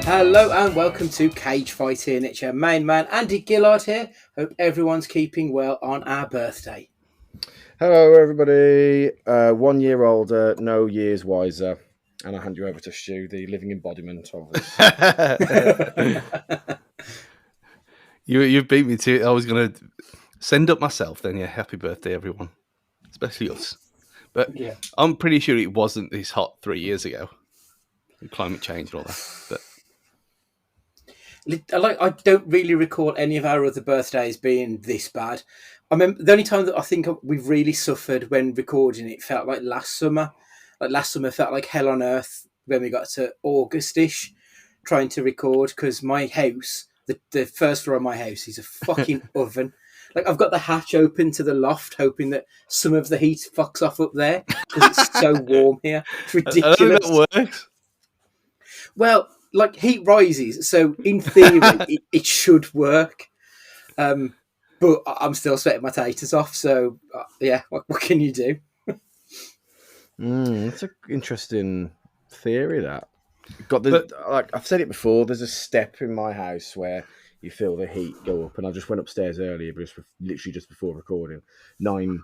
Hello and welcome to Cage Fighting. It's your main man Andy Gillard here. Hope everyone's keeping well on our birthday. Hello, everybody. 1 year older, no years wiser. And I hand you over to Stu, the living embodiment of this. You beat me to it. I was going to send up myself then. Yeah, happy birthday, everyone. Especially us. But yeah. I'm pretty sure it wasn't this hot 3 years ago. Climate change and all that. But I don't really recall any of our other birthdays being this bad. I remember the only time that I think we've really suffered when recording it felt like last summer. Like last summer felt like hell on earth when we got to August-ish trying to record, because my house, the first floor of my house is a fucking oven. Like, I've got the hatch open to the loft, hoping that some of the heat fucks off up there because it's so warm here. It's ridiculous. I don't know if that works. Well, like, heat rises, so in theory, it should work. But I'm still sweating my taters off, so yeah, what can you do? That's an interesting theory. That like I've said it before. There's a step in my house where you feel the heat go up, and I just went upstairs earlier, but literally just before recording, 9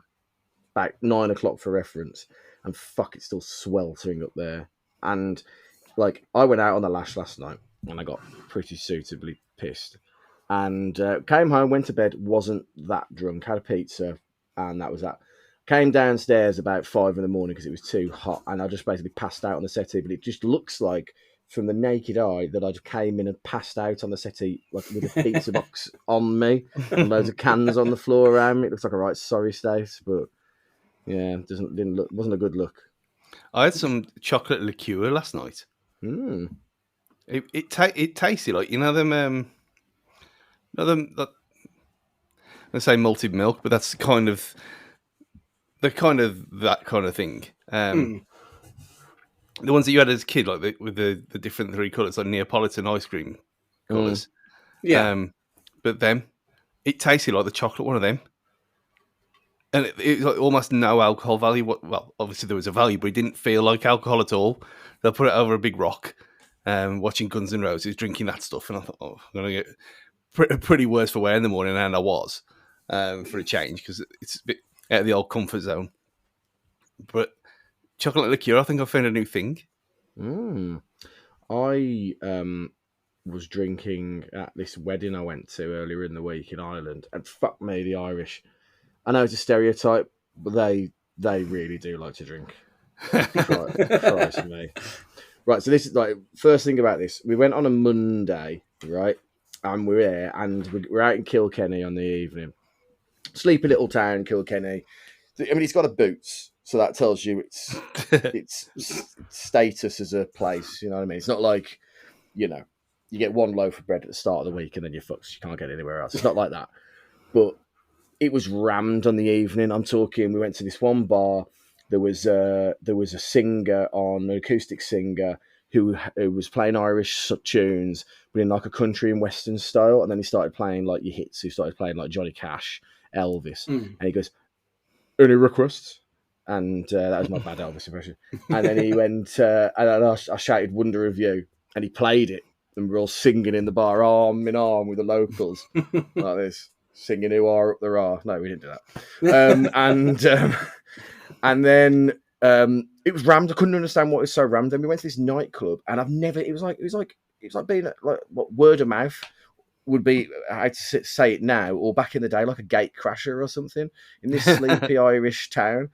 o'clock for reference, and fuck, it's still sweltering up there. And like, I went out on the lash last night, and I got pretty suitably pissed, and came home, went to bed, wasn't that drunk, had a pizza, and that was that. Came downstairs about 5 in the morning because it was too hot, and I just basically passed out on the settee. But it just looks like, from the naked eye, that I just came in and passed out on the settee, like with a pizza box on me and loads of cans on the floor around me. It looks like a right sorry state, but yeah, wasn't a good look. I had some chocolate liqueur last night. It tasted like, them. I say malted milk, but that's kind of that kind of thing. The ones that you had as a kid, like with the different 3 colours, like Neapolitan ice cream colours. Yeah. But them, it tasted like the chocolate one of them. And it was like almost no alcohol value. Well, obviously there was a value, but it didn't feel like alcohol at all. They'll put it over a big rock, watching Guns N' Roses, drinking that stuff. And I thought, I'm going to get pretty worse for wear in the morning, and I was, for a change, because it's a bit out of the old comfort zone. But chocolate liqueur, I think I found a new thing. I was drinking at this wedding I went to earlier in the week in Ireland, and fuck me, the Irish. I know it's a stereotype, but they really do like to drink. Christ me. Right, so this is like, first thing about this. We went on a Monday, right? And we're there, and we're out in Kilkenny on the evening. Sleepy little town, Kilkenny. I mean, it's got a Boots, so that tells you its status as a place. You know what I mean? It's not like, you get one loaf of bread at the start of the week and then you're fucked. You can't get anywhere else. It's not like that. But it was rammed on the evening. I'm talking, we went to this one bar. There was a singer on, an acoustic singer, who was playing Irish tunes, but in like a country and western style. And then he started playing like your hits. He started playing like Johnny Cash, Elvis. And he goes, "Any requests?" And that was my bad Elvis impression. And then he went, and I shouted "Wonder of You," and he played it. And we're all singing in the bar, arm in arm with the locals, like this, singing "Who Are Up There Are." No, we didn't do that. And then it was rammed. I couldn't understand what was so rammed. Then we went to this nightclub, and it was like being like what word of mouth would be. I had to say it now, or back in the day, like a gate crasher or something in this sleepy Irish town.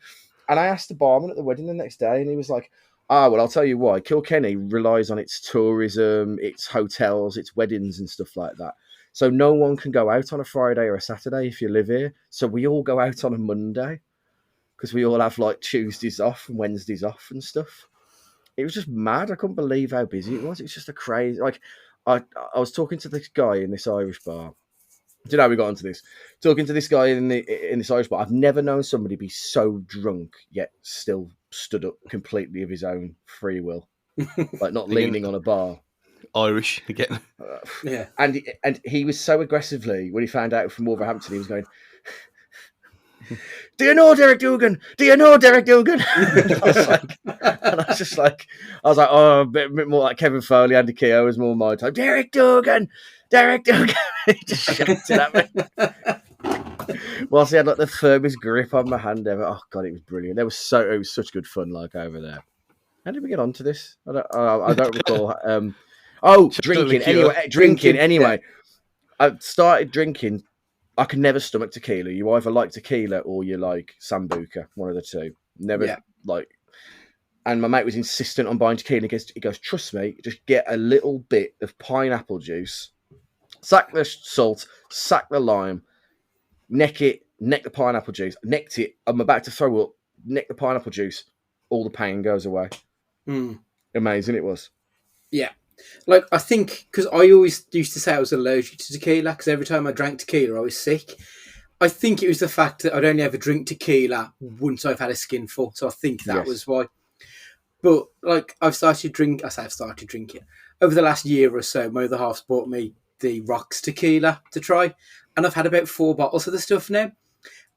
And I asked the barman at the wedding the next day, and he was like, well, I'll tell you why. Kilkenny relies on its tourism, its hotels, its weddings and stuff like that. So no one can go out on a Friday or a Saturday if you live here. So we all go out on a Monday, because we all have like Tuesdays off and Wednesdays off and stuff. It was just mad. I couldn't believe how busy it was. It was just a crazy, like, I was talking to this guy in this Irish bar. Do you know how we got onto this? Talking to this guy in this Irish bar. I've never known somebody be so drunk yet still stood up completely of his own free will, like not leaning on a bar. Irish again. Yeah. And he was so aggressively, when he found out from Wolverhampton, he was going, "Do you know Derek Dugan? Do you know Derek Dugan?" I was like, oh, a bit more like Kevin Foley, Andy Keogh was more my type. Derek Dugan. He just shouted at me. Whilst he had like the firmest grip on my hand ever. Oh god, it was brilliant. It was such good fun like over there. How did we get onto this? I don't recall. Drinking anyway. I started drinking. I could never stomach tequila. You either like tequila or you like Sambuca, one of the two. Never like. And my mate was insistent on buying tequila. He goes, trust me, just get a little bit of pineapple juice, sack the salt, sack the lime, neck the pineapple juice, necked it. I'm about to throw up, neck the pineapple juice. All the pain goes away. Amazing it was. Yeah. Like, I think, because I always used to say I was allergic to tequila, because every time I drank tequila, I was sick. I think it was the fact that I'd only ever drink tequila once I've had a skinful, so I think that was why. But, like, I've started drinking over the last year or so. My other half's bought me the Rocks tequila to try, and I've had about 4 bottles of the stuff now.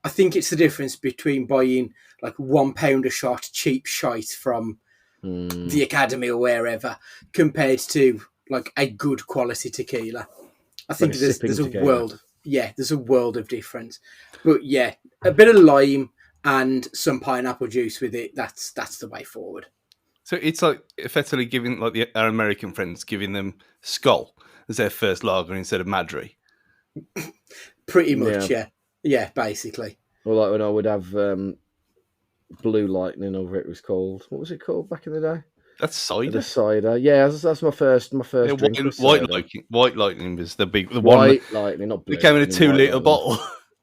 I think it's the difference between buying, like, £1 a shot, cheap shite from the Academy or wherever, compared to, like, a good quality tequila. I think there's a world. Yeah, there's a world of difference. But, yeah, a bit of lime and some pineapple juice with it, that's the way forward. So it's like effectively giving like our American friends, giving them Skull as their first lager instead of Madry. Pretty much, yeah, basically. Or like when I would have Blue Lightning, or it was called. What was it called back in the day? That's cider. The cider, yeah, that's my first drink. White Lightning was the one. White Lightning, not blue. It came in a 2-litre bottle.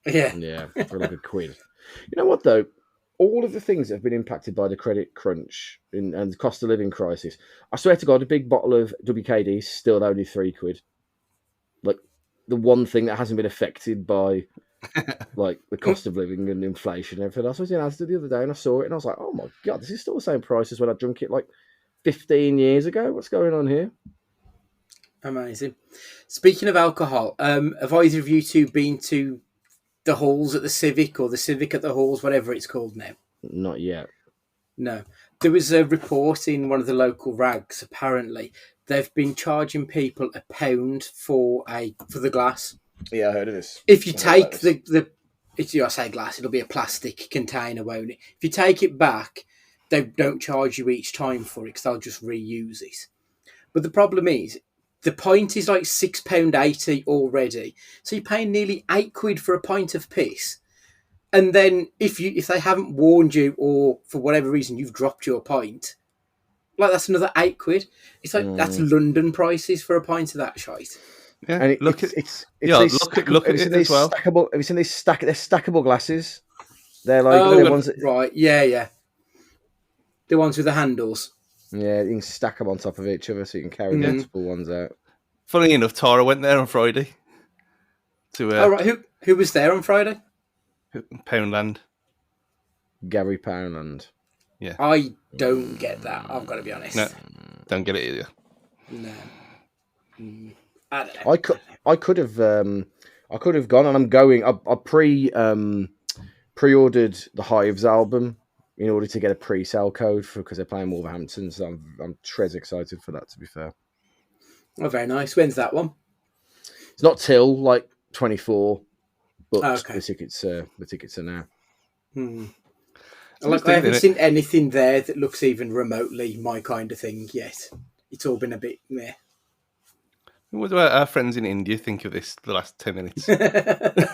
Yeah, for like £1. You know what though? All of the things that have been impacted by the credit crunch and the cost of living crisis, I swear to God, a big bottle of WKD is still only £3. Like the one thing that hasn't been affected by like the cost of living and inflation and everything else. I was in Asda the other day and I saw it and I was like, oh my God, this is still the same price as when I drank it like 15 years ago. What's going on here? Amazing. Speaking of alcohol, have either of you two been to the halls at the Civic or the Civic at the halls, whatever it's called now? Not yet. No. There was a report in one of the local rags. Apparently, they've been charging people £1 for the glass. Yeah, I heard of this. If you take I say glass, it'll be a plastic container, won't it? If you take it back, they don't charge you each time for it because they'll just reuse it. But the problem is, the pint is like £6.80 already. So you're paying nearly £8 for a pint of piss. And then if they haven't warned you or for whatever reason you've dropped your pint, like that's another £8. It's like that's London prices for a pint of that shite. Yeah, and look at it as well. Have you seen these stackable glasses? They're like the ones that... Right, yeah. The ones with the handles. Yeah, you can stack them on top of each other so you can carry multiple ones out. Funny enough, Tara went there on Friday. Right. Who was there on Friday? Poundland. Gary Poundland. Yeah. I don't get that. I've got to be honest. No, don't get it either. No. I don't know. I could have gone, and I'm going. I pre-ordered the Hives album in order to get a pre-sale code because they're playing Wolverhampton. So I'm très excited for that. To be fair. Oh, very nice. When's that one? It's not till like 24, but okay. the tickets are now. I haven't seen anything there that looks even remotely my kind of thing yet. It's all been a bit meh. What do our friends in India think of this the last 10 minutes? The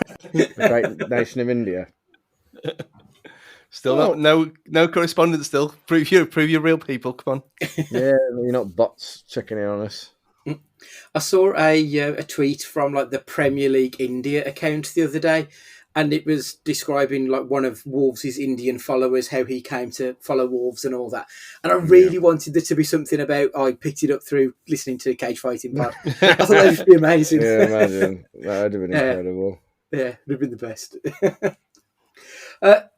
great nation of India. Still no correspondence still. Prove you're real people, come on. Yeah, you're not bots checking in on us. I saw a tweet from like the Premier League India account the other day, and it was describing like one of Wolves' Indian followers, how he came to follow Wolves and all that. And I really wanted there to be something about, I picked it up through listening to Cage Fighting Pod. I thought that would be amazing. Yeah, imagine. That would have been incredible. Yeah, it would have been the best.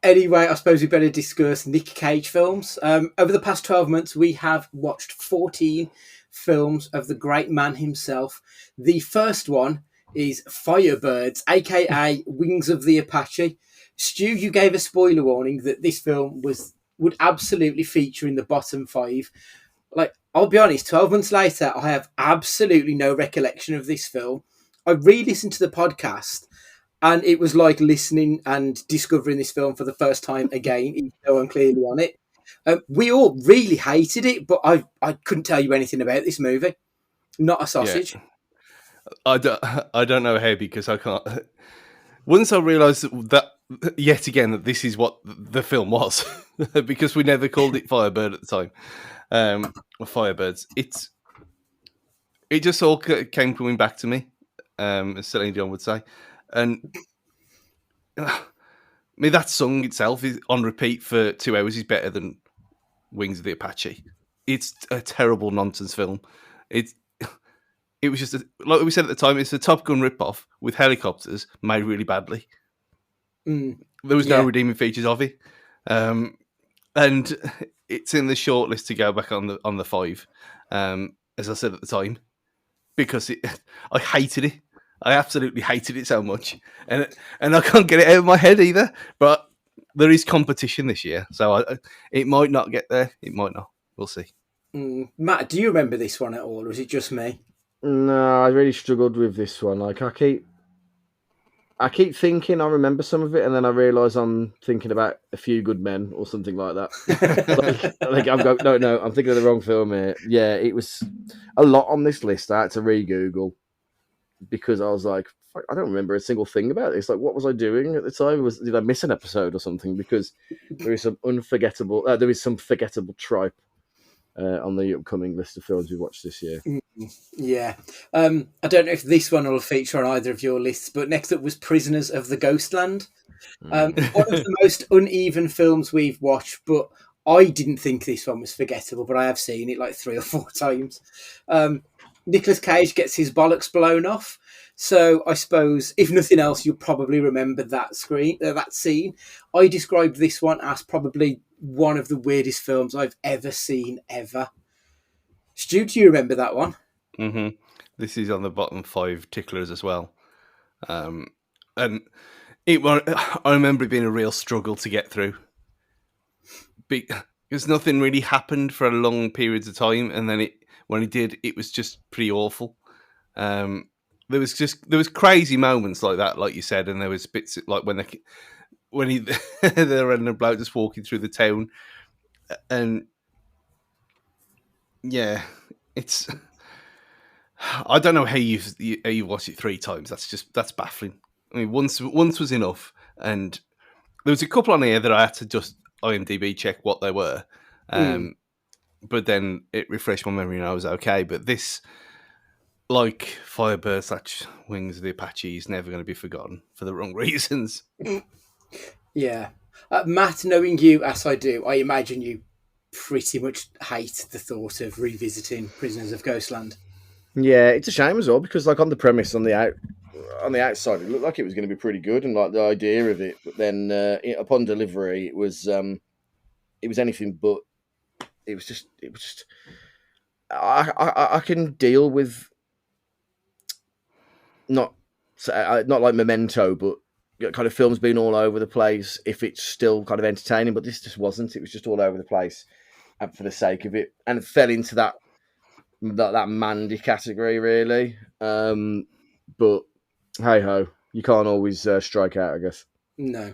Anyway, I suppose we better discuss Nick Cage films. Over the past 12 months, we have watched 14 films of the great man himself. The first one is Firebirds, aka Wings of the Apache, Stu, you gave a spoiler warning that this film would absolutely feature in the bottom 5. Like, I'll be honest, 12 months later, I have absolutely no recollection of this film. I re-listened to the podcast, and it was like listening and discovering this film for the first time again, even though I'm clearly on it. We all really hated it, but I couldn't tell you anything about this movie. Not a sausage. Yeah. I don't know how, because I can't. Once I realised that yet again that this is what the film was, because we never called it Firebird at the time, or Firebirds. It just all came coming back to me, as Celine Dion would say, and I mean that song itself is on repeat for 2 hours is better than Wings of the Apache. It's a terrible nonsense film. It was just, like we said at the time, it's a Top Gun ripoff with helicopters made really badly. There was no redeeming features of it. And it's in the shortlist to go back on the 5, as I said at the time, because I hated it. I absolutely hated it so much. And I can't get it out of my head either. But there is competition this year, so it might not get there. It might not. We'll see. Matt, do you remember this one at all, or is it just me? No, I really struggled with this one. Like, I keep thinking I remember some of it, and then I realise I'm thinking about A Few Good Men or something like that. I'm thinking of the wrong film here. Yeah, it was a lot on this list. I had to re-Google because I was like, fuck, I don't remember a single thing about this. Like, what was I doing at the time? Did I miss an episode or something? Because there is some forgettable tripe on the upcoming list of films we watched this year. Yeah. I don't know if this one will feature on either of your lists, but next up was Prisoners of the Ghostland. One of the most uneven films we've watched, but I didn't think this one was forgettable, but I have seen it like 3 or 4 times. Nicolas Cage gets his bollocks blown off. So I suppose, if nothing else, you'll probably remember that scene. I described this one as probably one of the weirdest films I've ever seen, ever. Stu, do you remember that one? Mm-hmm. This is on the bottom 5 ticklers as well. And I remember it being a real struggle to get through. Because nothing really happened for a long periods of time, and then when it did, it was just pretty awful. There was crazy moments like that, like you said, and there was bits like when they're running about just walking through the town, and yeah, it's. I don't know how you watched it 3 times. That's baffling. I mean, once was enough, and there was a couple on here that I had to just IMDb check what they were, but then it refreshed my memory and I was okay. But this, like Firebirds, Wings of the Apache, is never going to be forgotten for the wrong reasons. Yeah. Matt, knowing you as I do, I imagine you pretty much hate the thought of revisiting Prisoners of Ghostland. Yeah, it's a shame as well, because like on the premise on the outside, it looked like it was going to be pretty good, and like the idea of it, but then upon delivery, it was anything but. It was just. I can deal with not like Memento, but kind of films being all over the place if it's still kind of entertaining. But this just wasn't. It was just all over the place, and for the sake of it, and it fell into that Mandy category, really. But hey ho, you can't always strike out, I guess. No.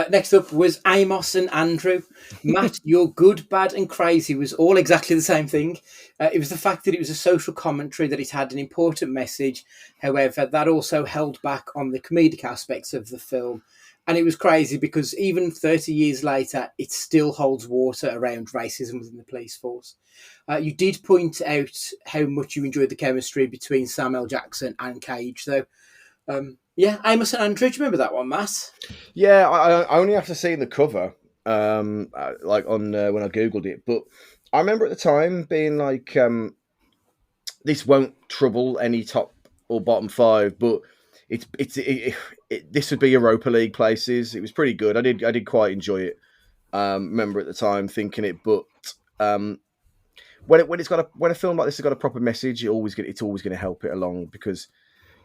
Next up was Amos and Andrew. Matt, your good, bad, and crazy was all exactly the same thing. It was the fact that it was a social commentary, that it had an important message. However, that also held back on the comedic aspects of the film. And it was crazy because even 30 years later, it still holds water around racism within the police force. You did point out how much you enjoyed the chemistry between Samuel Jackson and Cage, though. Yeah, Amos and Andrew, do you remember that one, Matt? Yeah, I only have to see the cover, like on when I googled it. But I remember at the time being like, this won't trouble any top or bottom 5, but this would be Europa League places. It was pretty good. I did quite enjoy it. Remember at the time thinking it, but when a film like this has got a proper message, it's always going to help it along, because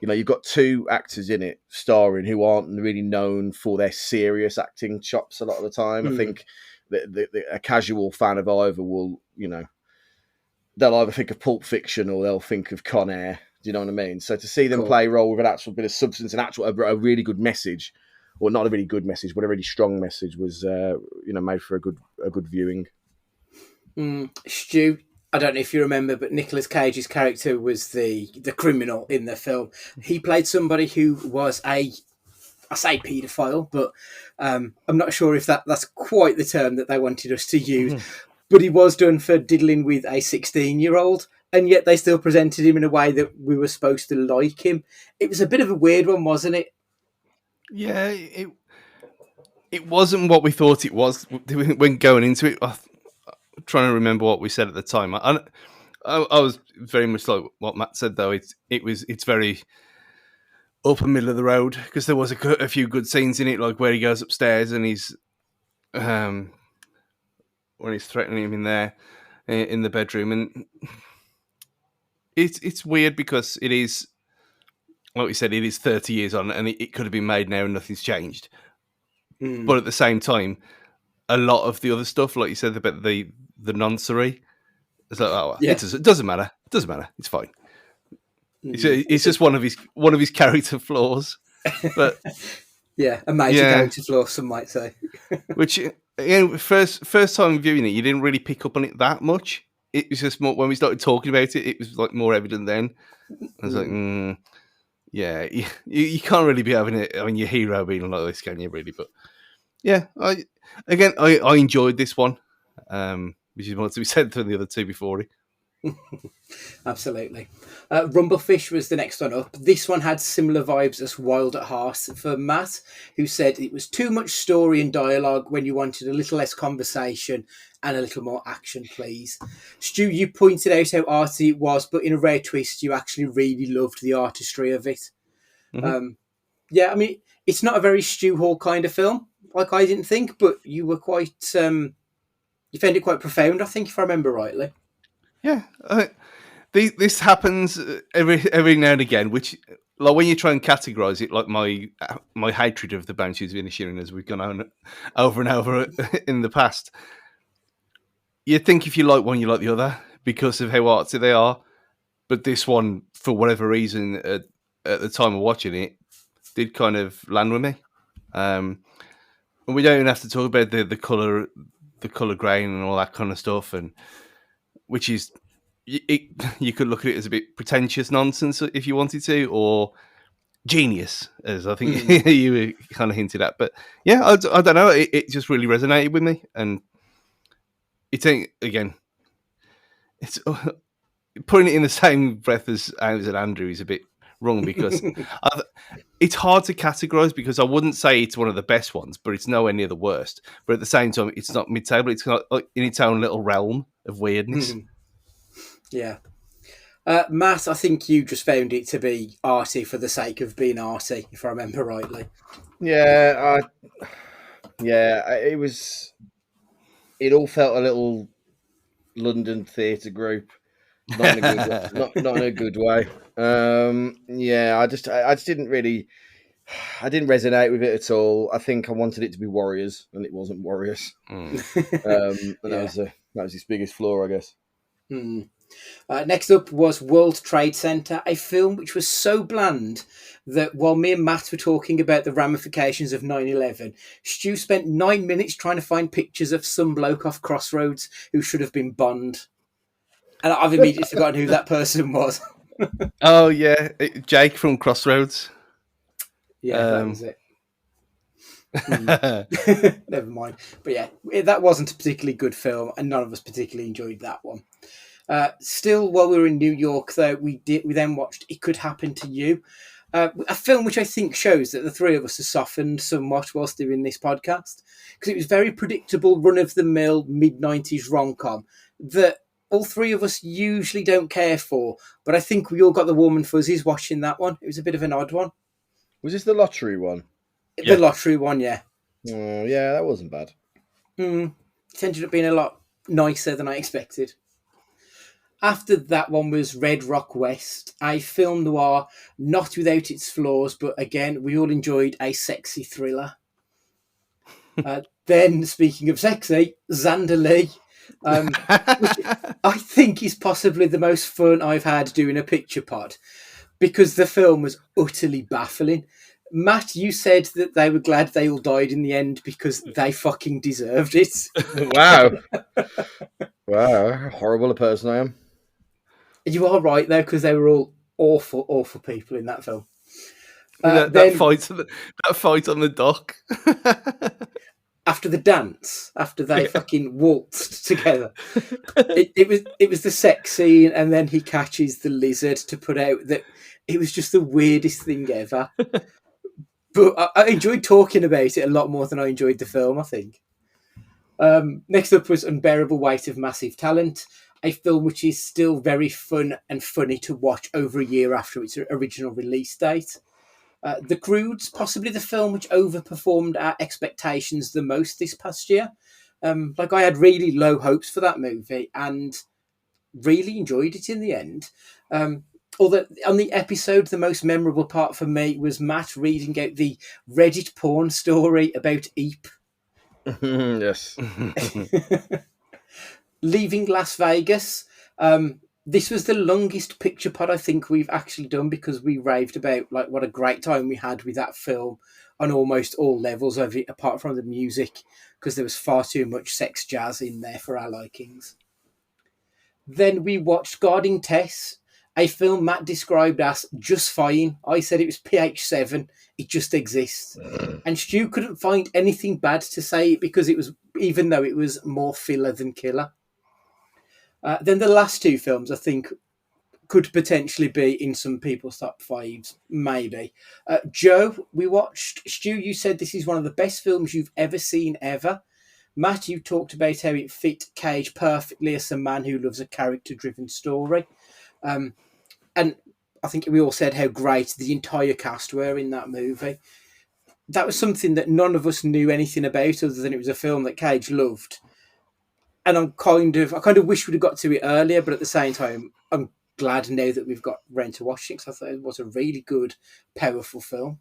you've got two actors in it starring who aren't really known for their serious acting chops a lot of the time. I think a casual fan of either will, they'll either think of Pulp Fiction or they'll think of Con Air. Do you know what I mean? So to see them play a role with an actual bit of substance and a really good message, or not a really good message, but a really strong message, was made for a good viewing. Stu, I don't know if you remember, but Nicolas Cage's character was the criminal in the film. He played somebody who was I say paedophile, but I'm not sure if that's quite the term that they wanted us to use. But he was done for diddling with a 16-year-old, and yet they still presented him in a way that we were supposed to like him. It was a bit of a weird one, wasn't it? Yeah, it wasn't what we thought it was when going into it. I'm trying to remember what we said at the time. I was very much like what Matt said, though. It's very up and middle of the road, because there was a few good scenes in it, like where he goes upstairs and he's when he's threatening him in there in the bedroom, and it's weird because it is, like we said, it is 30 years on, and it could have been made now and nothing's changed. But at the same time, a lot of the other stuff, like you said about the noncery, it's like, it doesn't matter. It doesn't matter. It's fine. It's just one of his character flaws, but a major character flaw, some might say. Which, first time viewing it, you didn't really pick up on it that much. It was just more when we started talking about it. It was like more evident then. I was like, you can't really be having it. I mean, your hero being like this, can you really? But yeah, I enjoyed this one, which is more to be said than the other two before it. Absolutely. Rumblefish was the next one up. This one had similar vibes as Wild at Heart for Matt, who said it was too much story and dialogue when you wanted a little less conversation and a little more action, please. Stu, you pointed out how arty it was, but in a rare twist, you actually really loved the artistry of it. I mean, it's not a very Stu Hall kind of film, like I didn't think, but you were quite, you found it quite profound, I think, if I remember rightly. Yeah, this happens every now and again. Which, like, when you try and categorize it, like my hatred of the Banshees of Inisherin, as we've gone on over and over in the past, you'd think if you like one, you like the other because of how artsy they are. But this one, for whatever reason, at the time of watching it, did kind of land with me. And we don't even have to talk about the color grain and all that kind of stuff, and which is, you could look at it as a bit pretentious nonsense if you wanted to, or genius, as I think you were kind of hinted at. But yeah, I don't know. It just really resonated with me, and it's again, it's putting it in the same breath as Andrew is a bit wrong, because it's hard to categorize, because I wouldn't say it's one of the best ones, but it's nowhere near the worst. But at the same time, it's not mid-table. It's kind of like in its own little realm of weirdness. Yeah. Matt, I think you just found it to be arty for the sake of being arty, if I remember rightly. Yeah, it was. It all felt a little London theatre group, not in a good, not in a good way. I just didn't really. I didn't resonate with it at all. I think I wanted it to be Warriors, and it wasn't Warriors. That was his biggest flaw, I guess. Next up was World Trade Center, a film which was so bland that while me and Matt were talking about the ramifications of 9/11, Stu spent 9 minutes trying to find pictures of some bloke off Crossroads who should have been Bond. And I've immediately forgotten who that person was. Oh, yeah. Jake from Crossroads. Yeah, that was it. Never mind. But yeah, that wasn't a particularly good film, and none of us particularly enjoyed that one. Still, while we were in New York, though, we then watched It Could Happen to You, a film which I think shows that the three of us have softened somewhat whilst doing this podcast, because it was very predictable, run-of-the-mill, mid-90s rom-com that all three of us usually don't care for, but I think we all got the warm and fuzzies watching that one. It was a bit of an odd one. Was this the lottery one? The lottery one, yeah. Oh, yeah, that wasn't bad. It ended up being a lot nicer than I expected. After that one was Red Rock West, a film noir not without its flaws, but again, we all enjoyed a sexy thriller. Then, speaking of sexy, Xander Lee, which I think is possibly the most fun I've had doing a picture pod because the film was utterly baffling. Matt, you said that they were glad they all died in the end because they fucking deserved it. Wow. Wow, how horrible a person I am. You are right, though, because they were all awful, awful people in that film. That fight on the dock. After the dance, after they fucking waltzed together, it was the sex scene, and then he catches the lizard to put out that it was just the weirdest thing ever. But I enjoyed talking about it a lot more than I enjoyed the film, I think. Next up was Unbearable Weight of Massive Talent, a film which is still very fun and funny to watch over a year after its original release date. The Croods, possibly the film which overperformed our expectations the most this past year. I had really low hopes for that movie and really enjoyed it in the end. Although on the episode, the most memorable part for me was Matt reading out the Reddit porn story about Eep. Yes. Leaving Las Vegas. This was the longest picture pod I think we've actually done because we raved about what a great time we had with that film on almost all levels of it, apart from the music, because there was far too much sex jazz in there for our likings. Then we watched Guarding Tess, a film Matt described as just fine. I said it was PH7. It just exists. And Stu couldn't find anything bad to say because it was, even though it was more filler than killer. Then the last two films, I think, could potentially be in some people's top fives, maybe. Joe, we watched. Stu, you said this is one of the best films you've ever seen ever. Matt, you talked about how it fit Cage perfectly as a man who loves a character-driven story. And I think we all said how great the entire cast were in that movie. That was something that none of us knew anything about other than it was a film that Cage loved. And I kind of wish we'd have got to it earlier, but at the same time, I'm glad now that we've got round to watching it because I thought it was a really good, powerful film.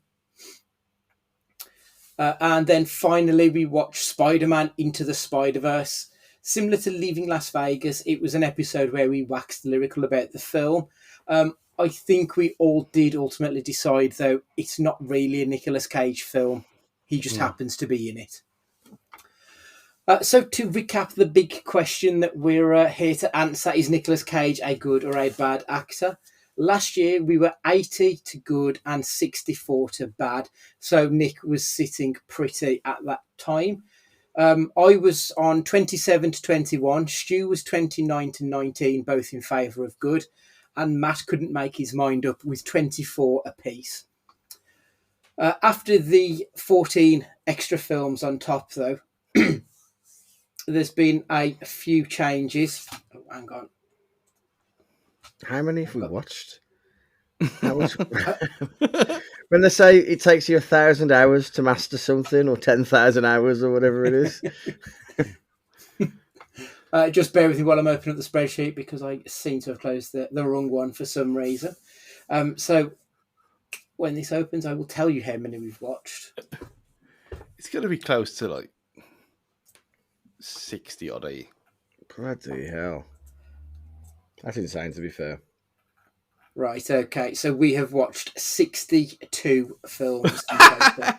And then finally, we watched Spider-Man Into the Spider-Verse. Similar to Leaving Las Vegas, it was an episode where we waxed lyrical about the film. I think we all did ultimately decide, though, it's not really a Nicolas Cage film. He just happens to be in it. So to recap the big question that we're here to answer, is Nicolas Cage a good or a bad actor? Last year we were 80 to good and 64 to bad. So Nick was sitting pretty at that time. I was on 27 to 21. Stu was 29 to 19, both in favour of good. And Matt couldn't make his mind up with 24 apiece. After the 14 extra films on top, though, there's been a few changes. Oh, hang on. How many have we watched? When they say it takes you 1,000 hours to master something, or 10,000 hours, or whatever it is. Just bear with me while I'm opening up the spreadsheet because I seem to have closed the wrong one for some reason. So when this opens, I will tell you how many we've watched. It's going to be close to 60 odd. Bloody hell. That's insane, to be fair. Right, okay. So we have watched 62 films in total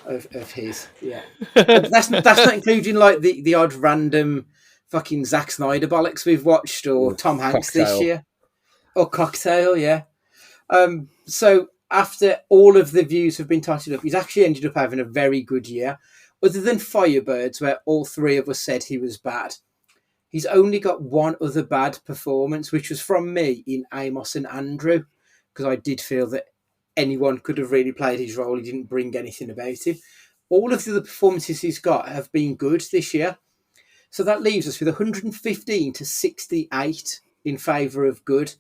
of his. Yeah. That's not including the odd random fucking Zack Snyder bollocks we've watched or Tom Hanks Cocktail. this year. Or Cocktail, yeah. So after all of the views have been totted up, he's actually ended up having a very good year. Other than Firebirds, where all three of us said he was bad, he's only got one other bad performance, which was from me in Amos and Andrew, because I did feel that anyone could have really played his role. He didn't bring anything about him. All of the other performances he's got have been good this year. So that leaves us with 115 to 68 in favour of good.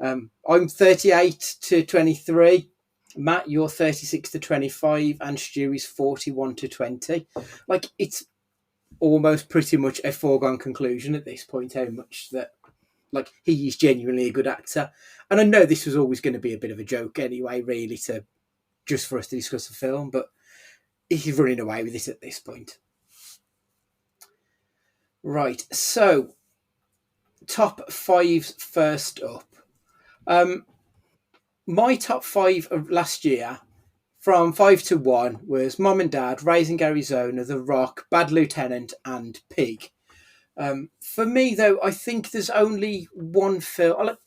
I'm 38 to 23. Matt, you're 36 to 25, and Stu is 41 to 20. It's almost pretty much a foregone conclusion at this point how much that like he is genuinely a good actor. And I know this was always going to be a bit of a joke anyway, really, to just for us to discuss the film, but he's running away with it at this point. Right, so top fives first up. My top five of last year, from 5 to 1, was Mom and Dad, Raising Arizona, The Rock, Bad Lieutenant, and Pig. For me, though, I think there's only one film.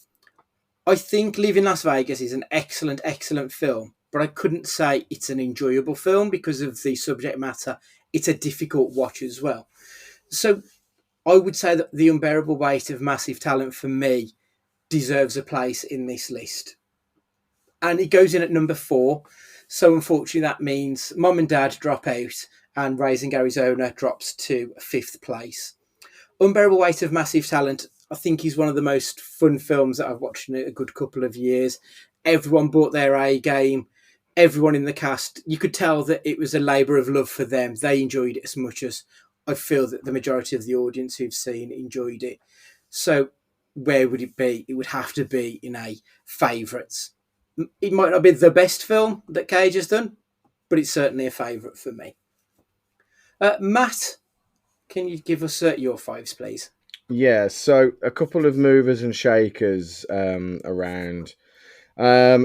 I think Leaving Las Vegas is an excellent, excellent film, but I couldn't say it's an enjoyable film because of the subject matter. It's a difficult watch as well. So I would say that The Unbearable Weight of Massive Talent, for me, deserves a place in this list. And it goes in at number 4. So unfortunately, that means Mom and Dad drop out and Raising Arizona drops to 5th place. Unbearable Weight of Massive Talent, I think, is one of the most fun films that I've watched in a good couple of years. Everyone brought their A game. Everyone in the cast, you could tell that it was a labour of love for them. They enjoyed it as much as I feel that the majority of the audience who've seen enjoyed it. So where would it be? It would have to be in a favourites. It might not be the best film that Cage has done, but it's certainly a favourite for me. Matt, can you give us your fives, please? Yeah, so a couple of movers and shakers around.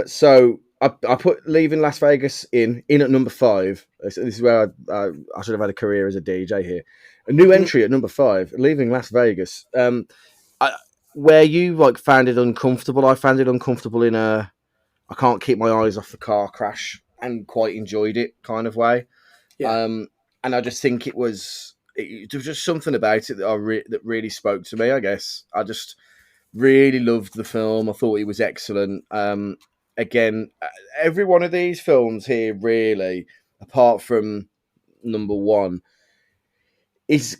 So I put Leaving Las Vegas in at number 5. This is where I should have had a career as a DJ here. A new entry at number 5, Leaving Las Vegas. Where you like found it uncomfortable, I found it uncomfortable in a I can't keep my eyes off the car crash and quite enjoyed it kind of way. Yeah. And I just think it was just something about it that that really spoke to me, I guess. I just really loved the film. I thought it was excellent. Again, every one of these films here, really, apart from number 1, is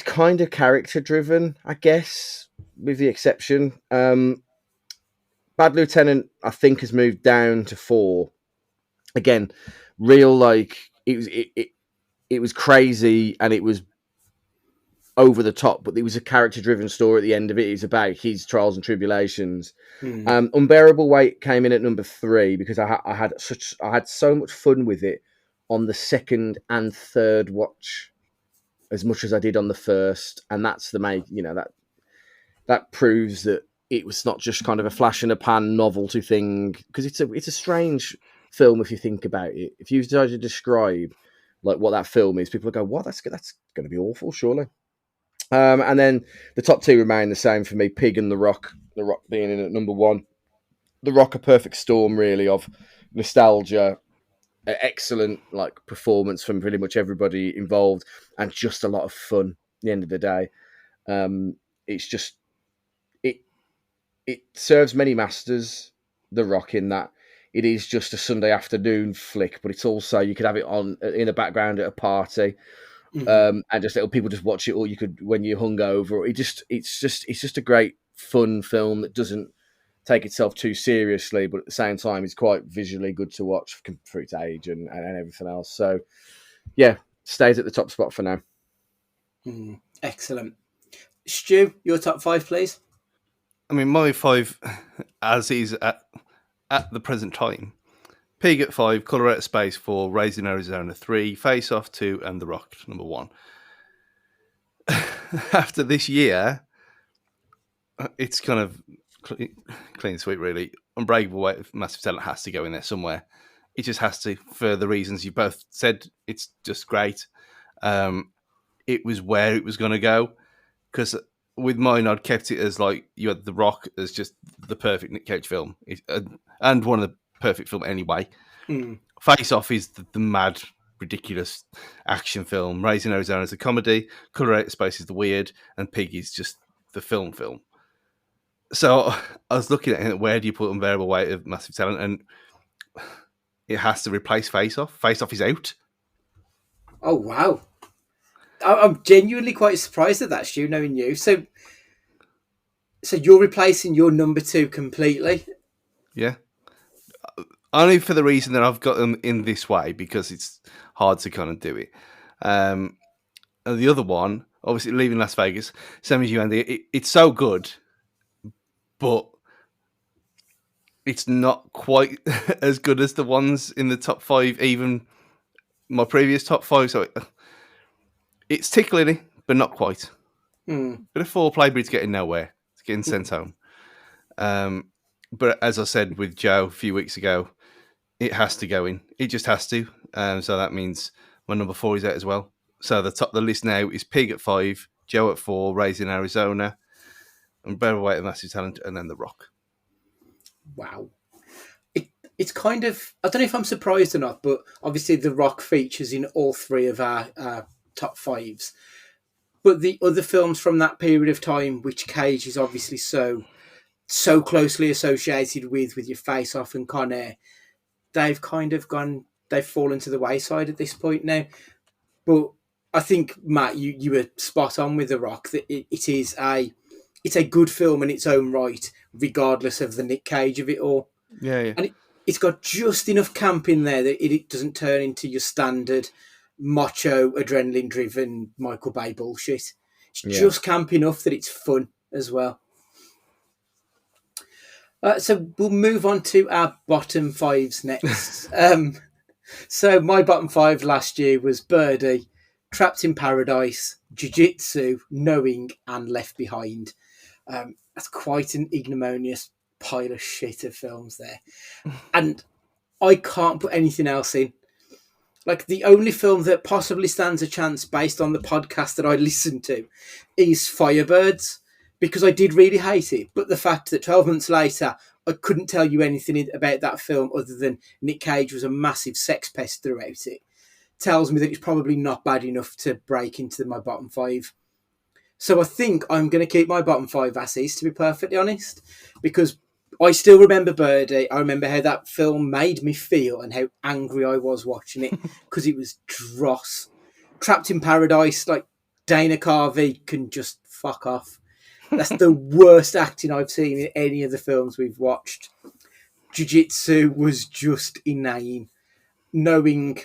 kind of character driven, I guess, with the exception. Bad Lieutenant, I think, has moved down to 4. Again, real like it was crazy and it was over the top, but it was a character-driven story at the end of it. It's about his trials and tribulations. Unbearable Weight came in at number 3 because I had so much fun with it on the second and third watch, as much as I did on the first, and that's that proves that it was not just kind of a flash in a pan novelty thing, because it's a strange film if you think about it. If you try to describe like what that film is, people will go, "What? That's going to be awful, surely." And then the top 2 remain the same for me: Pig and The Rock. The Rock being in at number 1. The Rock, a perfect storm, really, of nostalgia, excellent like performance from pretty much everybody involved, and just a lot of fun. At the end of the day, it's just it serves many masters. The Rock, in that it is just a Sunday afternoon flick, but it's also you could have it on in the background at a party. And just let people just watch it, or you could when you're hungover. It's just a great fun film that doesn't take itself too seriously, but at the same time, it's quite visually good to watch for its age and everything else. So, yeah, stays at the top spot for now. Excellent. Stu, your top 5, please. I mean, my 5, as is at the present time: Pig at 5, Colour Out of Space 4, Raising Arizona 3, Face Off 2, and The Rock number 1. After this year, it's kind of clean sweep, really. Unbreakable Weight of Massive Talent has to go in there somewhere. It just has to, for the reasons you both said. It's just great. It was where it was going to go, because with mine, I'd kept it as like you had The Rock as just the perfect Nick Cage film, and one of the perfect film anyway. Face Off is the mad, ridiculous action film. Raising Arizona is a comedy. Colour Out of Space is the weird, and Pig is just the film. So I was looking at it, where do you put Unbearable Weight of Massive Talent, and it has to replace Face Off. Face Off is out. Oh wow! I'm genuinely quite surprised at that, Stu, knowing you. So you're replacing your number 2 completely? Yeah. Only for the reason that I've got them in this way, because it's hard to kind of do it. And the other one, obviously, Leaving Las Vegas, same as you, Andy. It's so good but it's not quite as good as the ones in the top 5, even my previous top 5. So it's tickling, but not quite. Hmm. Bit of foreplay, but it's getting nowhere. It's getting sent home. But as I said with Joe a few weeks ago, it has to go in. It just has to. So that means my number 4 is out as well. So the top of the list now is Pig at 5, Joe at 4, Raising Arizona, and Better Weight and Massive Talent, and then The Rock. Wow. It's kind of, I don't know if I'm surprised or not, but obviously The Rock features in all 3 of our top 5s. But the other films from that period of time, which Cage is obviously so closely associated with your Face Off and Con Air, they've fallen to the wayside at this point now. But I think, Matt, you were spot on with The Rock, that it's a good film in its own right, regardless of the Nick Cage of it all. Yeah. And it's got just enough camp in there that it doesn't turn into your standard macho, adrenaline-driven Michael Bay bullshit. It's just camp enough that it's fun as well. So we'll move on to our bottom 5s next. So my bottom 5 last year was Birdie, Trapped in Paradise, Jiu-Jitsu, Knowing, and Left Behind. That's quite an ignominious pile of shit of films there. And I can't put anything else in. Like, the only film that possibly stands a chance based on the podcast that I listened to is Firebirds, because I did really hate it. But the fact that 12 months later, I couldn't tell you anything about that film other than Nick Cage was a massive sex pest throughout it, tells me that it's probably not bad enough to break into my bottom 5. So I think I'm going to keep my bottom 5 as is, to be perfectly honest, because I still remember Birdie. I remember how that film made me feel and how angry I was watching it, because it was dross. Trapped in Paradise, like, Dana Carvey can just fuck off. That's the worst acting I've seen in any of the films we've watched. Jiu-Jitsu was just inane. Knowing,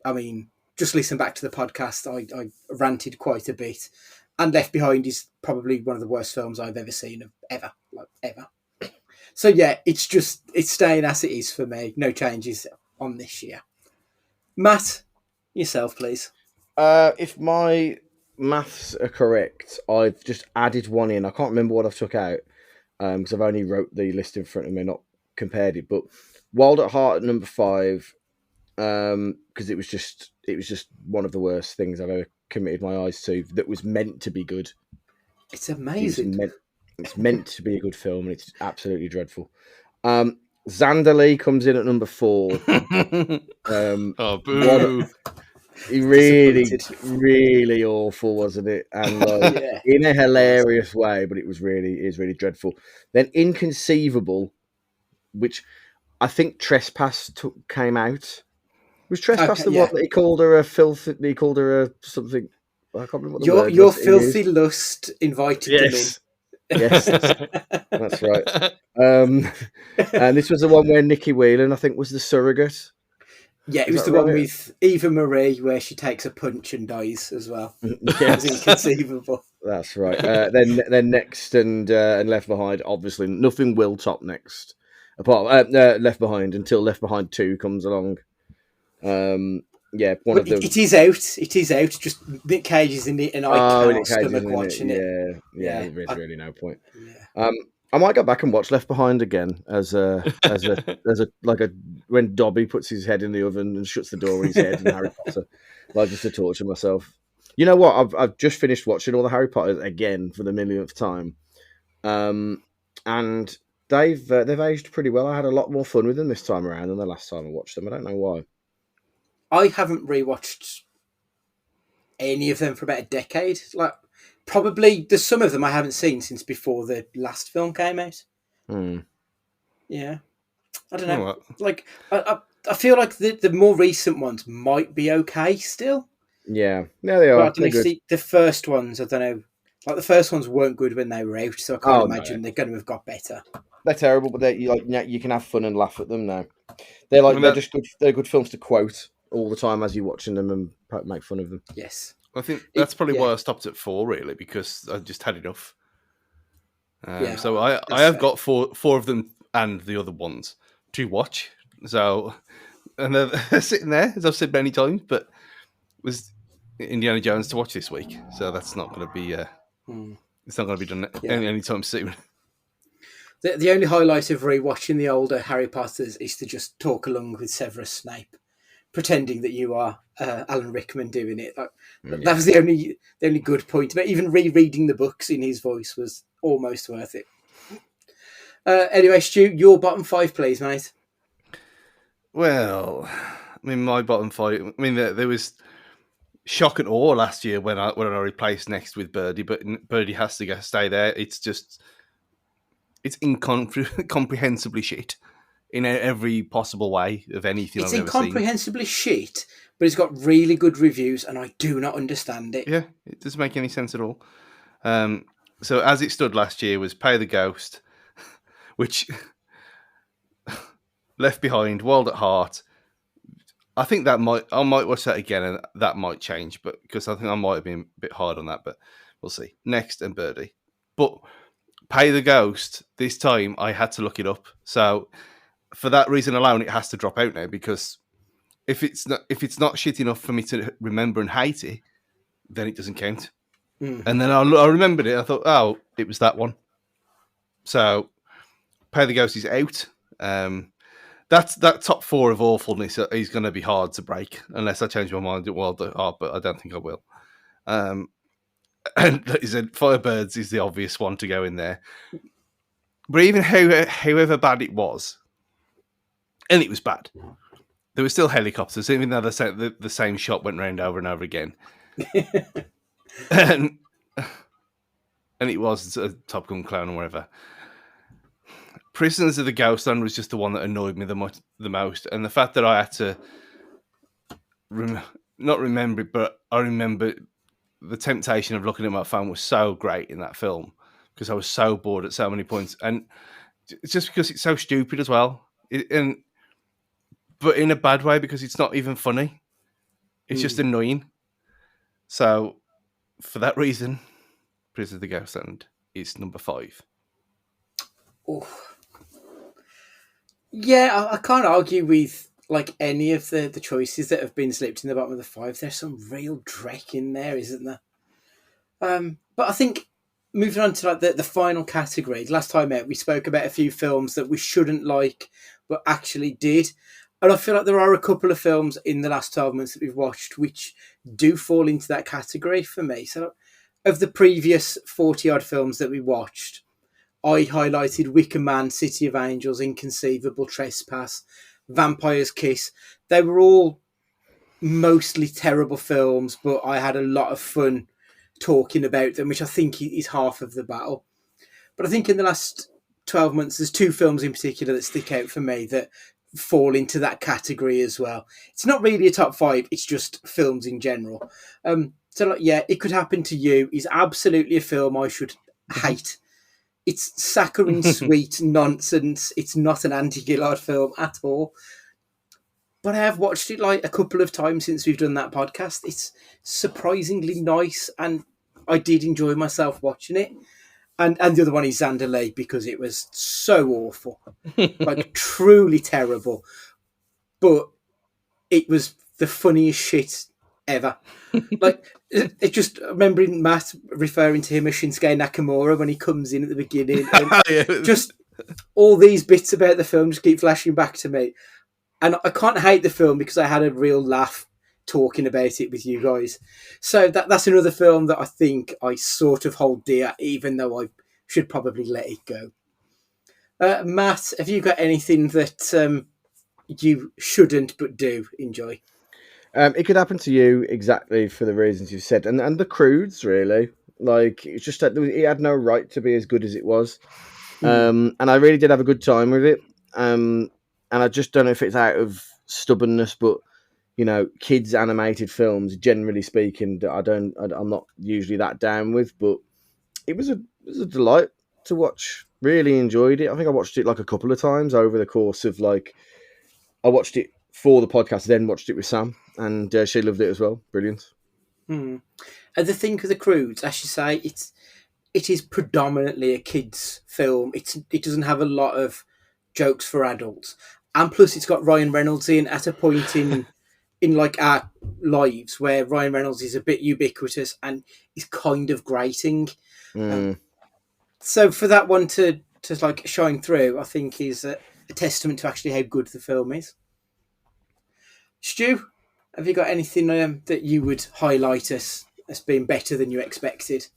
I mean, just listen back to the podcast. I ranted quite a bit. And Left Behind is probably one of the worst films I've ever seen, ever. So yeah, it's staying as it is for me. No changes on this year. Matt, yourself, please. If my maths are correct, I've just added one in. I can't remember what I've took out because I've only wrote the list in front of me, not compared it. But Wild at Heart at number 5, because it was just one of the worst things I've ever committed my eyes to. That was meant to be good. It's amazing. It's meant to be a good film, and it's absolutely dreadful. Zanderley comes in at number 4. Oh, boo! He really awful, wasn't it? And in a hilarious way, but it is really dreadful. Then Inconceivable, which I think Trespass came out. Was Trespass the one that he called her a filthy? He called her a something. I can't remember what the word your was filthy lust invited them in. Yes, that's right. And this was the one where Nikki Whelan, I think, was the surrogate. Yeah, it was the one with Eva Marie where she takes a punch and dies as well. Yes. It was Inconceivable. That's right. Then Next and Left Behind. Obviously, nothing will top Next. Apart Left Behind until Left Behind 2 comes along. One of them. It is out. It is out. Just Nick Cage is in it, and I cannot stomach watching it. Yeah. There's really no point. Yeah. I might go back and watch Left Behind again as a when Dobby puts his head in the oven and shuts the door on his head in Harry Potter, like just to torture myself. You know what? I've just finished watching all the Harry Potters again for the millionth time, and they've aged pretty well. I had a lot more fun with them this time around than the last time I watched them. I don't know why. I haven't rewatched any of them for about a decade. Like, probably there's some of them I haven't seen since before the last film came out. Yeah, I don't know. Like, I feel like the more recent ones might be okay still. Yeah, they are. But I don't know, the first ones, I don't know. Like, the first ones weren't good when they were out, so I can't imagine they're going to have got better. They're terrible, but you can have fun and laugh at them now. They're just good. They're good films to quote all the time as you're watching them and make fun of them. Yes. I think that's probably why I stopped at 4, really, because I just had enough. Yeah, So I that's have fair. got four of them and the other ones to watch. So, and they're sitting there, as I've said many times, but it was Indiana Jones to watch this week. So that's not going to be, it's not going to be done Yeah. anytime soon. The only highlight of rewatching the older Harry Potters is to just talk along with Severus Snape, pretending that you are Alan Rickman doing it. That was the only good point. But even rereading the books in his voice was almost worth it. Anyway, Stu, your bottom 5, please, mate. Well, I mean, my bottom 5. I mean, there was shock and awe last year when I replaced Next with Birdie, but Birdie has to stay there. It's just, it's incomprehensibly shit in every possible way of anything It's I've ever seen. incomprehensibly shit, but it's got really good reviews, and I do not understand it. Yeah, it doesn't make any sense at all. So as it stood last year was Pay the Ghost, which Left Behind, World at Heart. I think I might watch that again, and that might change, but because I think I might have been a bit hard on that, but we'll see. Next and Birdie, but Pay the Ghost this time I had to look it up. So for that reason alone, it has to drop out now, because if it's not shit enough for me to remember and hate it, then it doesn't count. Mm-hmm. And then I remembered it. I thought, oh, it was that one. So Pay the Ghost is out. That top 4 of awfulness is going to be hard to break unless I change my mind at World at Heart, but I don't think I will. And like you said, Firebirds is the obvious one to go in there. But even however bad it was, and it was bad, there were still helicopters, even though the same shot went round over and over again. and it was a Top Gun clown or whatever. Prisoners of the Ghostland was just the one that annoyed me the most, and the fact that I had to not remember it, but I remember the temptation of looking at my phone was so great in that film because I was so bored at so many points, and it's just because it's so stupid as well, but in a bad way because it's not even funny. It's just annoying. So for that reason, Prisoners of the Ghostland is number 5. Oh. Yeah, I can't argue with like any of the choices that have been slipped in the bottom of the 5. There's some real dreck in there, isn't there? But I think moving on to like the final category. Last time out, we spoke about a few films that we shouldn't like, but actually did. And I feel like there are a couple of films in the last 12 months that we've watched which do fall into that category for me. So of the previous 40-odd films that we watched, I highlighted Wicker Man, City of Angels, Inconceivable, Trespass, Vampire's Kiss. They were all mostly terrible films, but I had a lot of fun talking about them, which I think is half of the battle. But I think in the last 12 months, there's 2 films in particular that stick out for me that fall into that category as well. It's not really a top 5, it's just films in general. So like, yeah, It Could Happen to You is absolutely a film I should hate. It's saccharine sweet nonsense. It's not an anti-Gillard film at all. But I have watched it like a couple of times since we've done that podcast. It's surprisingly nice, and I did enjoy myself watching it. And the other one is Xander Lee, because it was so awful. Like, truly terrible. But it was the funniest shit ever. Like, it just remembering Matt referring to him as Shinsuke Nakamura when he comes in at the beginning. And just all these bits about the film just keep flashing back to me. And I can't hate the film because I had a real laugh talking about it with you guys. So that's another film that I think I sort of hold dear, even though I should probably let it go. Matt, have you got anything that you shouldn't but do enjoy? It Could Happen to You exactly for the reasons you said, and the Crudes really. Like, it's just that it had no right to be as good as it was, and I really did have a good time with it. And I just don't know if it's out of stubbornness, but you know, kids animated films, generally speaking, I'm not usually that down with. But it was a delight to watch. Really enjoyed it. I think I watched it like a couple of times over the course of like. I watched it for the podcast, then watched it with Sam, and she loved it as well. Brilliant. And the thing with the Crudes, as you say, it is predominantly a kids' film. It doesn't have a lot of jokes for adults, and plus it's got Ryan Reynolds in at a point in like our lives where Ryan Reynolds is a bit ubiquitous and is kind of grating. Mm. So for that one to like shine through, I think is a testament to actually how good the film is. Stu, have you got anything that you would highlight as being better than you expected?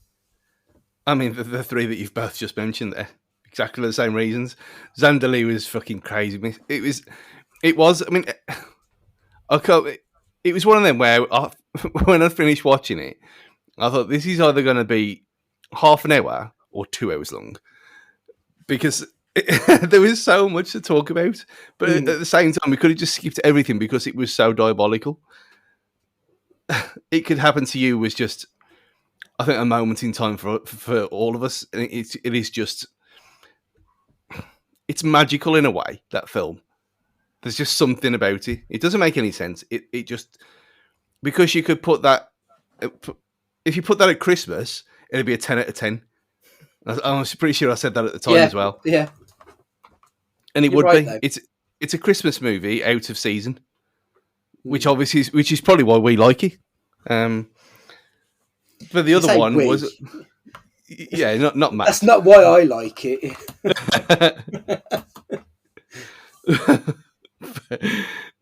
I mean, the three that you've both just mentioned there, exactly the same reasons. Xander was fucking crazy. It was. I mean, I can't, it was one of them where when I finished watching it, I thought this is either going to be half an hour or 2 hours long because there was so much to talk about. But at the same time, we could have just skipped everything because it was so diabolical. It could happen to you was just, I think, a moment in time for all of us. And it is just, it's magical in a way, that film. There's just something about it. It doesn't make any sense. It just, because you could put that, if you put that at Christmas, it'd be a 10 out of 10. I was pretty sure I said that at the time as well. Yeah. And it You're would right, be. though. It's a Christmas movie out of season, which is probably why we like it. But the other one was, yeah, not Matt. That's not why I like it.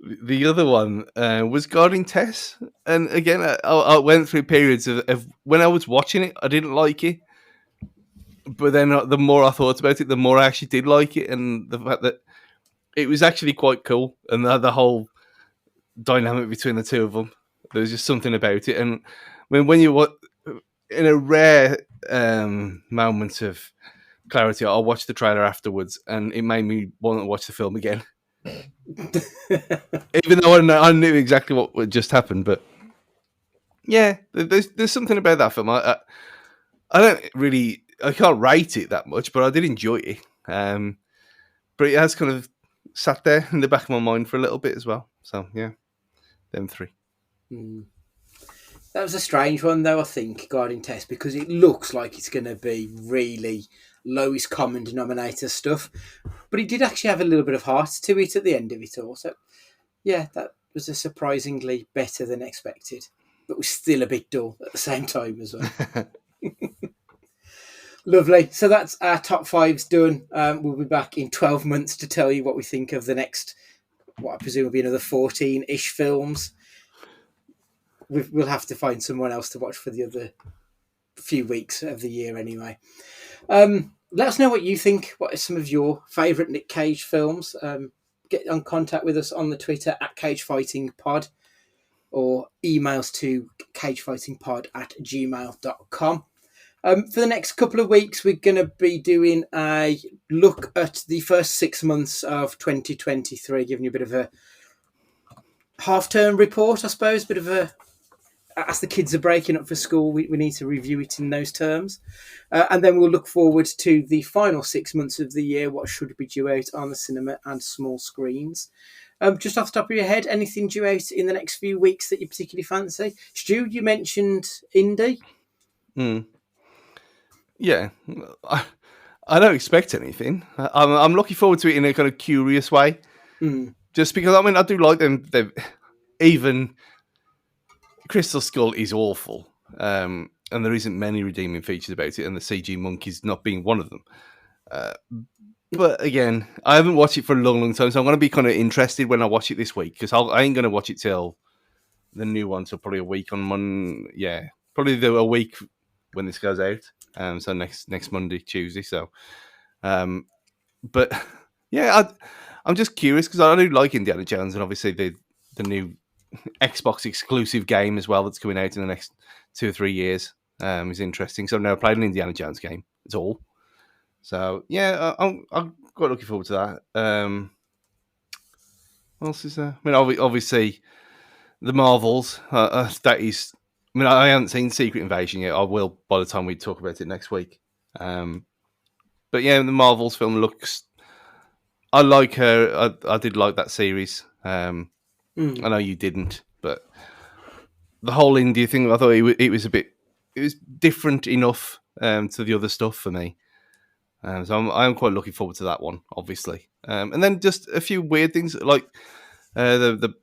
The other one was Guarding Tess, and again, I went through periods of when I was watching it, I didn't like it, but then the more I thought about it, the more I actually did like it, and the fact that it was actually quite cool, and the whole dynamic between the two of them, there was just something about it, and when you in a rare moment of clarity, I watched the trailer afterwards, and it made me want to watch the film again. Even though I knew exactly what just happened, but yeah, there's something about that film. I can't rate it that much, but I did enjoy it. But it has kind of sat there in the back of my mind for a little bit as well. So yeah, them three. That was a strange one, though, I think, Guarding Tess, because it looks like it's going to be really lowest common denominator stuff. But it did actually have a little bit of heart to it at the end of it all. So, yeah, that was a surprisingly better than expected. But was still a bit dull at the same time as well. Lovely. So that's our top fives done. We'll be back in 12 months to tell you what we think of the next, what I presume will be another 14-ish films. We'll have to find someone else to watch for the other few weeks of the year anyway. Let us know what you think. What are some of your favourite Nick Cage films? Get in contact with us on the Twitter at CageFightingPod or emails to cagefightingpod@gmail.com. For the next couple of weeks, we're going to be doing a look at the first 6 months of 2023, giving you a bit of a half-term report, I suppose, bit of a, as the kids are breaking up for school, we need to review it in those terms. And then we'll look forward to the final 6 months of the year, what should be due out on the cinema and small screens. Just off the top of your head, anything due out in the next few weeks that you particularly fancy? Stu, you mentioned Indie. Yeah, I don't expect anything. I'm looking forward to it in a kind of curious way. Just because, I mean, I do like them. Even Crystal Skull is awful, and there isn't many redeeming features about it, and the CG monkeys not being one of them. But again, I haven't watched it for a long, long time, so I'm going to be kind of interested when I watch it this week, because I ain't going to watch it till the new one, so probably a week on Monday. Yeah, probably a week when this goes out. So next Monday, Tuesday. So, but yeah, I'm just curious because I do like Indiana Jones, and obviously the new Xbox exclusive game as well that's coming out in the next 2 or 3 years is interesting. So I've never played an Indiana Jones game at all. So yeah, I'm quite looking forward to that. What else is there? I mean, obviously the Marvels. That is. I mean, I haven't seen Secret Invasion yet. I will by the time we talk about it next week. But yeah, the Marvels film looks. I like her. I did like that series. I know you didn't, but the whole India thing, I thought it was a bit. It was different enough to the other stuff for me. So I'm quite looking forward to that one, obviously. And then just a few weird things like the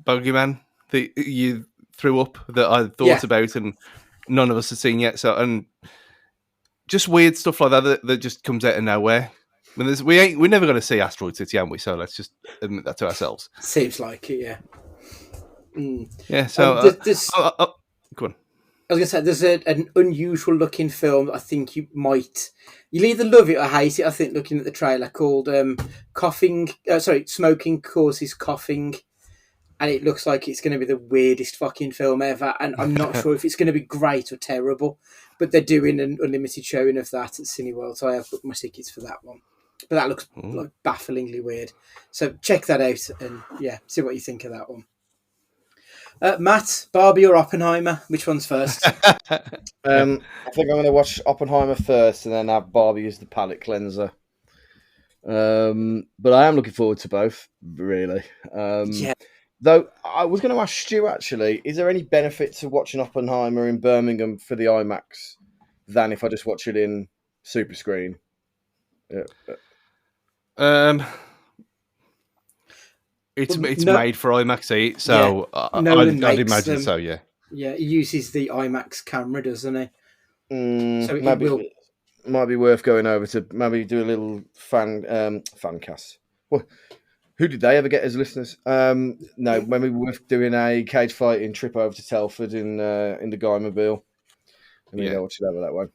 Bogeyman that you threw up that I thought about and none of us had seen yet. So and just weird stuff like that just comes out of nowhere. I mean, we're never going to see Asteroid City, aren't we? So let's just admit that to ourselves. Seems like it, yeah. Yeah. So go on. I was going to say, there's an unusual looking film that I think you'll either love it or hate it. I think looking at the trailer called Smoking Causes Coughing. And it looks like it's going to be the weirdest fucking film ever. And I'm not sure if it's going to be great or terrible. But they're doing an unlimited showing of that at Cineworld. So I have booked my tickets for that one. But that looks like bafflingly weird. So check that out and see what you think of that one. Matt, Barbie or Oppenheimer? Which one's first? I think I'm going to watch Oppenheimer first and then have Barbie as the palate cleanser. But I am looking forward to both, really. Though I was going to ask Stu, actually, is there any benefit to watching Oppenheimer in Birmingham for the IMAX than if I just watch it in super screen? It's made for IMAX, so I'd imagine so. Yeah. Yeah, he uses the IMAX camera, doesn't he? So might be worth going over to maybe do a little fan cast. Well, who did they ever get as listeners? No, maybe we're doing a cage fighting trip over to Telford in the Guymobile. I mean, what should have that one?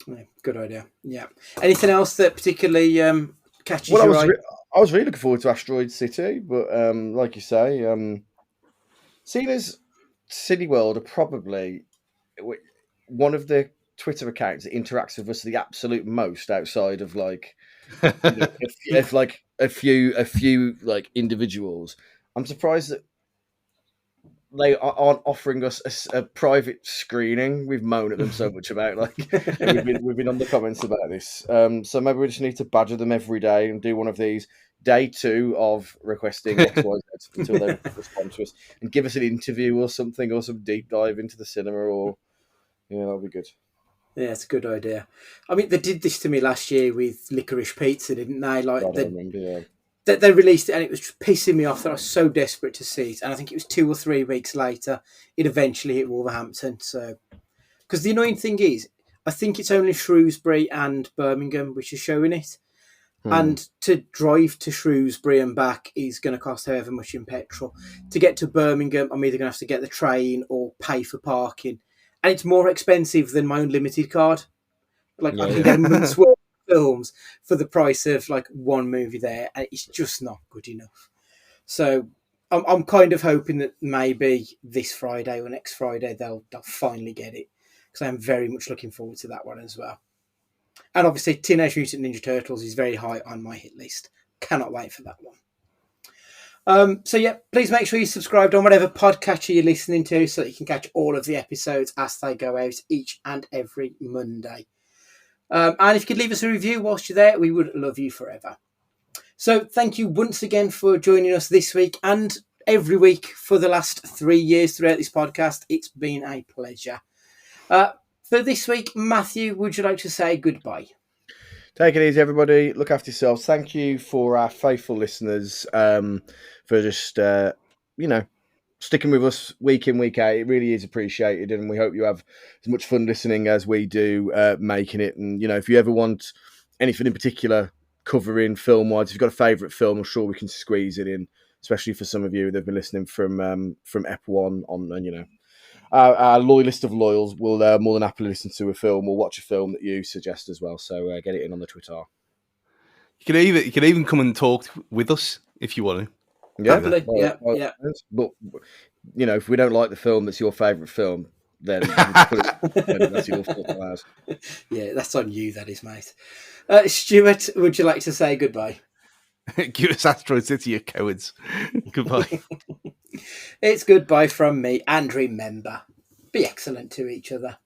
Yeah, good idea. Yeah. Anything else that particularly catches your eye? I was really looking forward to Asteroid City, but like you say, seeing as Cineworld are probably one of the Twitter accounts that interacts with us the absolute most outside of like if like a few like individuals. I'm surprised that they aren't offering us a private screening. We've moaned at them so much about we've been on the comments about this. So maybe we just need to badger them every day and do one of these day 2 of requesting XYZ until they respond to us and give us an interview or something or some deep dive into the cinema or that'll be good. Yeah, it's a good idea. I mean, they did this to me last year with Licorice Pizza, didn't they? They released it and it was just pissing me off that I was so desperate to see it. And I think it was 2 or 3 weeks later, it eventually hit Wolverhampton. So, because the annoying thing is, I think it's only Shrewsbury and Birmingham which are showing it. And to drive to Shrewsbury and back is going to cost however much in petrol. To get to Birmingham, I'm either going to have to get the train or pay for parking. And it's more expensive than my unlimited card. I can get a month's worth of films for the price of like one movie there, and it's just not good enough. So I'm kind of hoping that maybe this Friday or next Friday they'll finally get it, because I'm very much looking forward to that one as well. And obviously Teenage Mutant Ninja Turtles is very high on my hit list. Cannot wait for that one. Please make sure you subscribe on whatever podcatcher you're listening to so that you can catch all of the episodes as they go out each and every Monday. And if you could leave us a review whilst you're there, we would love you forever. So thank you once again for joining us this week and every week for the last 3 years throughout this podcast. It's been a pleasure. For this week, Matthew, would you like to say goodbye? Take it easy, everybody. Look after yourselves. Thank you for our faithful listeners for just, sticking with us week in, week out. It really is appreciated, and we hope you have as much fun listening as we do making it. And, if you ever want anything in particular covering film-wise, if you've got a favourite film, I'm sure we can squeeze it in, especially for some of you that have been listening from EP1 on, and, our loyalist of loyals will more than happily listen to a film or watch a film that you suggest as well. So get it in on the Twitter. You can even come and talk with us if you want to. Yeah, yeah. But if we don't like the film that's your favourite film, then that's your fault. Yeah, that's on you. That is, mate. Stuart, would you like to say goodbye? Give us Asteroid City, you cowards. Goodbye. It's goodbye from me, and remember, be excellent to each other.